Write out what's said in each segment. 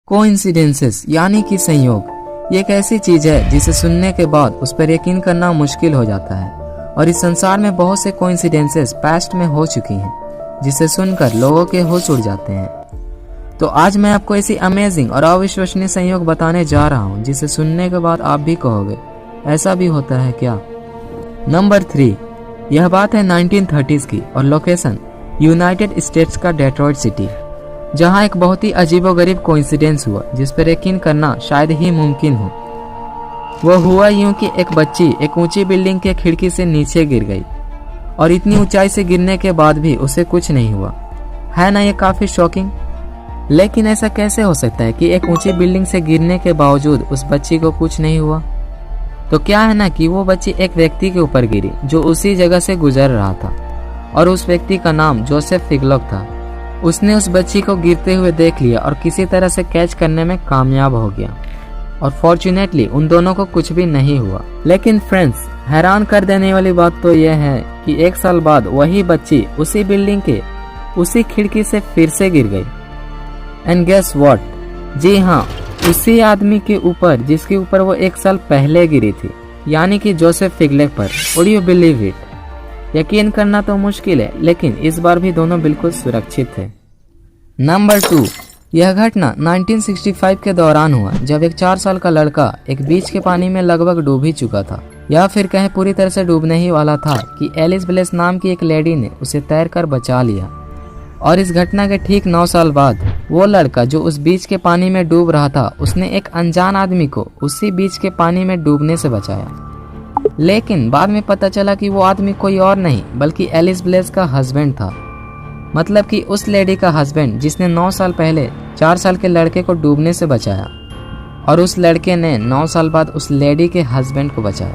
Coincidences यानी कि संयोग, ये एक ऐसी चीज है जिसे सुनने के बाद उस पर यकीन करना मुश्किल हो जाता है। और इस संसार में बहुत से कोइंसिडेंसेस पास्ट में हो चुकी हैं जिसे सुनकर लोगों के होश उड़ जाते हैं। तो आज मैं आपको ऐसी अमेजिंग और अविश्वसनीय संयोग बताने जा रहा हूँ जिसे सुनने के बाद आप भी कहोगे ऐसा भी होता है क्या। नंबर 3, यह बात है 1930s की और लोकेशन यूनाइटेड स्टेट्स का डेट्रॉइट सिटी, जहां एक बहुत ही अजीबोगरीब कोइंसिडेंस हुआ जिस पर यकीन करना शायद ही मुमकिन हो। वह हुआ यूं कि एक बच्ची एक ऊंची बिल्डिंग के खिड़की से नीचे गिर गई और इतनी ऊंचाई से गिरने के बाद भी उसे कुछ नहीं हुआ। है ना ये काफी शॉकिंग। लेकिन ऐसा कैसे हो सकता है कि एक ऊंची बिल्डिंग से गिरने के बावजूद उस बच्ची को कुछ नहीं हुआ। तो क्या है ना कि वो बच्ची एक व्यक्ति के ऊपर गिरी जो उसी जगह से गुजर रहा था और उस व्यक्ति का नाम जोसेफ फिगलॉक था। उसने उस बच्ची को गिरते हुए देख लिया और किसी तरह से कैच करने में कामयाब हो गया और फॉर्चुनेटली उन दोनों को कुछ भी नहीं हुआ। लेकिन फ्रेंड्स, हैरान कर देने वाली बात तो यह है कि 1 साल बाद वही बच्ची उसी बिल्डिंग के उसी खिड़की से फिर से गिर गई। एंड गेस व्हाट, जी हाँ, उसी आदमी के ऊपर जिसके ऊपर वो 1 साल पहले गिरी थी, यानी कि जोसेफ फिगलॉक पर। Would you believe it? यकीन करना तो मुश्किल है, लेकिन इस बार भी दोनों बिल्कुल सुरक्षित थे। नंबर 2, यह घटना 1965 के दौरान हुआ जब एक 4 साल का लड़का एक बीच के पानी में लगभग डूब ही चुका था, या फिर कहीं पूरी तरह से डूबने ही वाला था कि एलिस ब्लेस नाम की एक लेडी ने उसे तैरकर बचा लिया। और इस घटना के ठीक 9 साल बाद वो लड़का जो उस बीच के पानी में डूब रहा था, उसने एक अनजान आदमी को उसी बीच के पानी में डूबने से बचाया। लेकिन बाद में पता चला कि वो आदमी कोई और नहीं बल्कि एलिस ब्लेस का हस्बैंड था। मतलब कि उस लेडी का हस्बैंड जिसने 9 साल पहले 4 साल के लड़के को डूबने से बचाया, और उस लड़के ने 9 साल बाद उस लेडी के हस्बैंड को बचाया।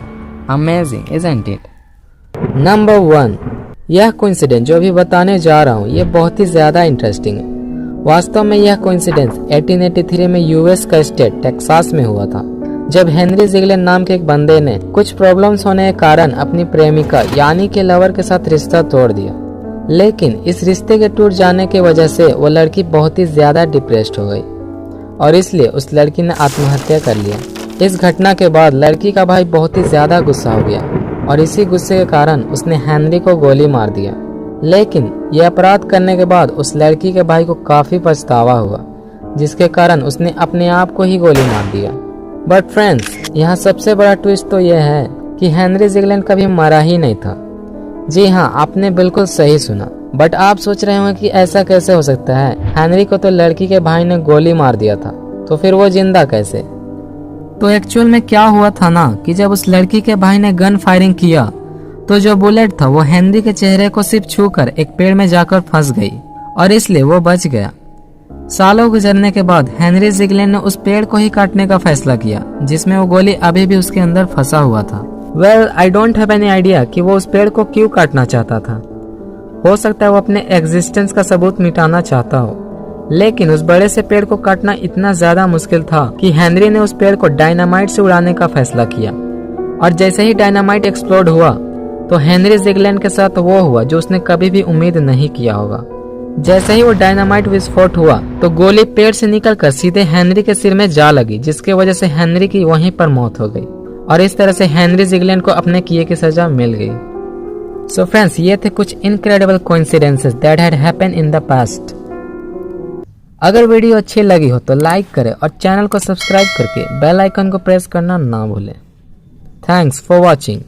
Amazing, isn't it? नंबर 1, यह कोइंसिडेंस जो अभी बताने जा रहा हूँ ये बहुत ही ज्यादा इंटरेस्टिंग है। वास्तव में यह कोइंसिडेंस 1883 में यूएस का स्टेट टेक्सास में हुआ था, जब हेनरी जिगलेन नाम के एक बंदे ने कुछ प्रॉब्लम्स होने के कारण अपनी प्रेमिका यानी कि लवर के साथ रिश्ता तोड़ दिया। लेकिन इस रिश्ते के टूट जाने की वजह से वो लड़की बहुत ही ज्यादा डिप्रेस्ड हो गई और इसलिए उस लड़की ने आत्महत्या कर लिया। इस घटना के बाद लड़की का भाई बहुत ही ज्यादा गुस्सा हो गया और इसी गुस्से के कारण उसने हेनरी को गोली मार दिया। लेकिन यह अपराध करने के बाद उस लड़की के भाई को काफी पछतावा हुआ, जिसके कारण उसने अपने आप को ही गोली मार दिया। बट फ्रेंड्स, यहाँ सबसे बड़ा ट्विस्ट तो यह है कि हेनरी जिगलेन कभी मरा ही नहीं था। जी हाँ, आपने बिल्कुल सही सुना। बट आप सोच रहे होंगे कि ऐसा कैसे हो सकता है, हेनरी को तो लड़की के भाई ने गोली मार दिया था, तो फिर वो जिंदा कैसे? तो एक्चुअल में क्या हुआ था ना कि जब उस लड़की के भाई ने गन फायरिंग किया तो जो बुलेट था वो हेनरी के चेहरे को सिर्फ छूकर एक पेड़ में जाकर फंस गई और इसलिए वो बच गया। सालों गुजरने के बाद हेनरी जिगलेन ने उस पेड़ को ही काटने का फैसला किया जिसमें वो गोली अभी भी उसके अंदर फंसा हुआ था। Well, I don't have any idea कि वो उस पेड़ को क्यों काटना चाहता था। हो सकता है वो अपने एग्जिस्टेंस का सबूत मिटाना चाहता हो। लेकिन उस बड़े से पेड़ को काटना इतना ज्यादा मुश्किल था कि हेनरी ने उस पेड़ को डायनामाइट से उड़ाने का फैसला किया। और जैसे ही डायनामाइट एक्सप्लोड हुआ तो हेनरी जिगलेन के साथ वो हुआ जो उसने कभी भी उम्मीद नहीं किया होगा। जैसे ही वो डायनामाइट विस्फोट हुआ तो गोली पेड़ से निकलकर सीधे हेनरी के सिर में जा लगी, जिसकी वजह से हेनरी की वहीं पर मौत हो गई और इस तरह से हेनरी जिगलेन को अपने किए की सजा मिल गई। सो फ्रेंड्स, ये थे कुछ incredible coincidences that had happened in the past. अगर वीडियो अच्छी लगी हो तो लाइक करें और चैनल को सब्सक्राइब करके बेल आइकन को प्रेस करना ना भूलें। Thanks for watching.